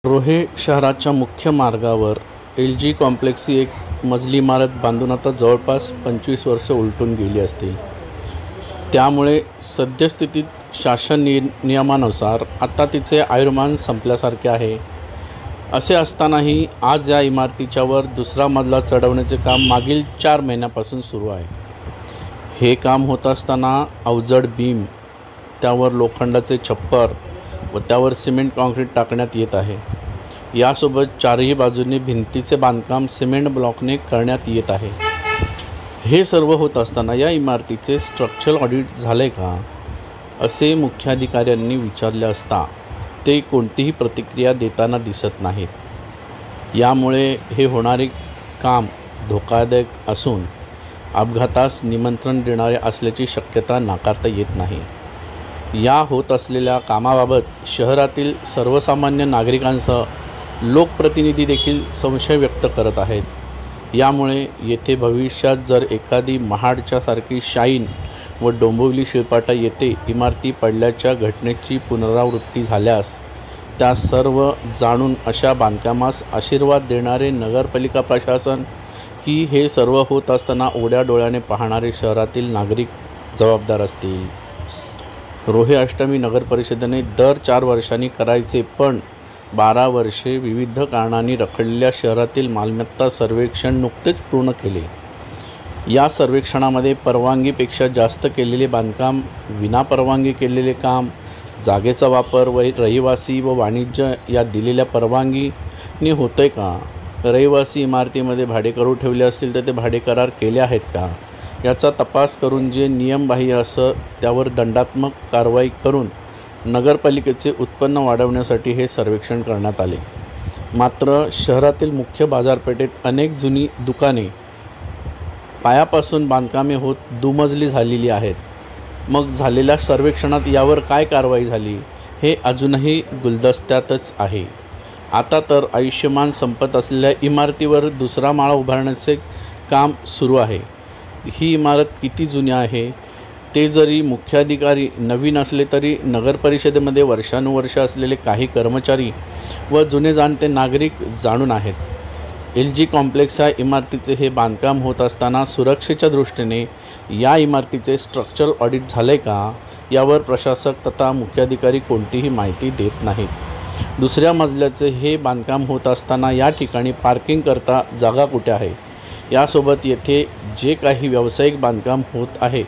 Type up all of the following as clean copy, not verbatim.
रोहे शहराच्या मुख्य मार्गावर LG कॉम्प्लेक्स ही एक मजली इमारत बांधून आता जवळपास 25 वर्ष उलटून गेली असतील। त्यामुळे सद्यस्थितीत शासन नियमानुसार आता तिचे आयुर्मान संपल्यासारखे आहे। असे असतानाही आज या इमारतीच्या वर दुसरा मजला चढवण्याचे काम मागील 4 महिन्यापासून सुरू आहे। हे काम होत असताना अवजड बीम, त्यावर लोखंडाचे छप्पर व त्यावर सिमेंट काँक्रीट टाकण्यात येत आहे। यासोबत चारही बाजूंनी भिंतीचे बांधकाम सिमेंट ब्लॉकने करण्यात येत आहे। हे सर्व होत असताना या इमारतीचे स्ट्रक्चरल ऑडिट झाले का असे मुख्याधिकाऱ्यांनी विचारले असता ते कोणतीही प्रतिक्रिया देताना दिसत नाहीत। यामुळे हे होणारे काम धोकादायक असून अपघातास निमंत्रण देणारे असल्याची शक्यता नाकारता येत नाही। या होत असलेल्या कामाबाबत शहरातील सर्वसामान्य नागरिकांसह लोकप्रतिनिधी देखील संशय व्यक्त करत आहेत। यामुळे येथे भविष्यात जर एखादी महाडच्या सारखी शाईन व डोंबिवली शिळपाटा येथे इमारती पडल्याच्या घटनेची पुनरावृत्ती झाल्यास त्या सर्व जाणून अशा बांधकामास आशीर्वाद देणारे नगरपालिका प्रशासन की हे सर्व होत असताना उघड्या डोळ्याने पाहणारे शहरातील नागरिक जबाबदार असतील। रोहे अष्टमी नगर परिषदेने दर 4 वर्षांनी करायचे, पण 12 वर्षे विविध कारणांनी रखडलेल्या शहरातील मालमत्ता सर्वेक्षण नुकतेच पूर्ण केले। या सर्वेक्षणामध्ये परवानगीपेक्षा जास्त केलेले बांधकाम, विनापरवानगी केलेले काम, जागेचा वापर व रहिवासी व वाणिज्य या दिलेल्या परवानगीने होते का, रहिवासी इमारतीमध्ये भाडेकरू ठेवले असतील तर ते भाडेकरार केले आहेत का, याचा तपास करून जे नियमबाह्य असं त्यावर दंडात्मक कारवाई करून नगरपालिकेचे उत्पन्न वाढवण्यासाठी हे सर्वेक्षण करण्यात आले। मात्र शहरातील मुख्य बाजारपेठेत अनेक जुनी दुकाने पायापासून बांधकामे होत दुमजली झालेली आहेत। मग झालेल्या सर्वेक्षणात यावर काय कारवाई झाली हे अजूनही गुलदस्त्यातच आहे। आता तर आयुष्यमान संपत असलेल्या इमारतीवर दुसरा माळा उभारण्याचे काम सुरू आहे। ही इमारत किती जुनी आहे ते जरी मुख्याधिकारी नवीन असले तरी नगरपरिषदेमध्ये वर्षानुवर्ष असलेले काही कर्मचारी व जुने जाणते नागरिक जाणून आहेत। LG कॉम्प्लेक्स या इमारतीचे हे बांधकाम होत असताना सुरक्षेच्या दृष्टीने या इमारतीचे स्ट्रक्चरल ऑडिट झाले का यावर प्रशासक तथा मुख्याधिकारी कोणतीही माहिती देत नाहीत। दुसऱ्या मजल्याचे हे बांधकाम होत असताना या ठिकाणी पार्किंग करता जागा कुठे आहे, यासोबत येथे जे काही व्यावसायिक बांधकाम होत आहे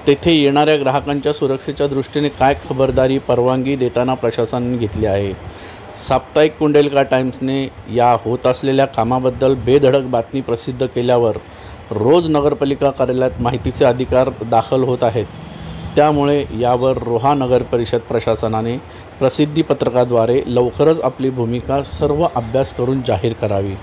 तेथे येणाऱ्या ग्राहकांच्या सुरक्षेच्या दृष्टीने काय खबरदारी परवानगी देताना प्रशासनाने घेतली आहे। साप्ताहिक कुंडलिका टाइम्सने या होत असलेल्या कामाबद्दल बेधडक बातमी प्रसिद्ध केल्यावर रोज नगरपालिका कार्यालयात माहितीचे अधिकार दाखल होत आहेत। त्यामुळे यावर रोहा नगर परिषद प्रशासनाने प्रसिद्धी पत्रकाद्वारे लवकरच आपली भूमिका सर्व अभ्यास करून जाहीर करावी।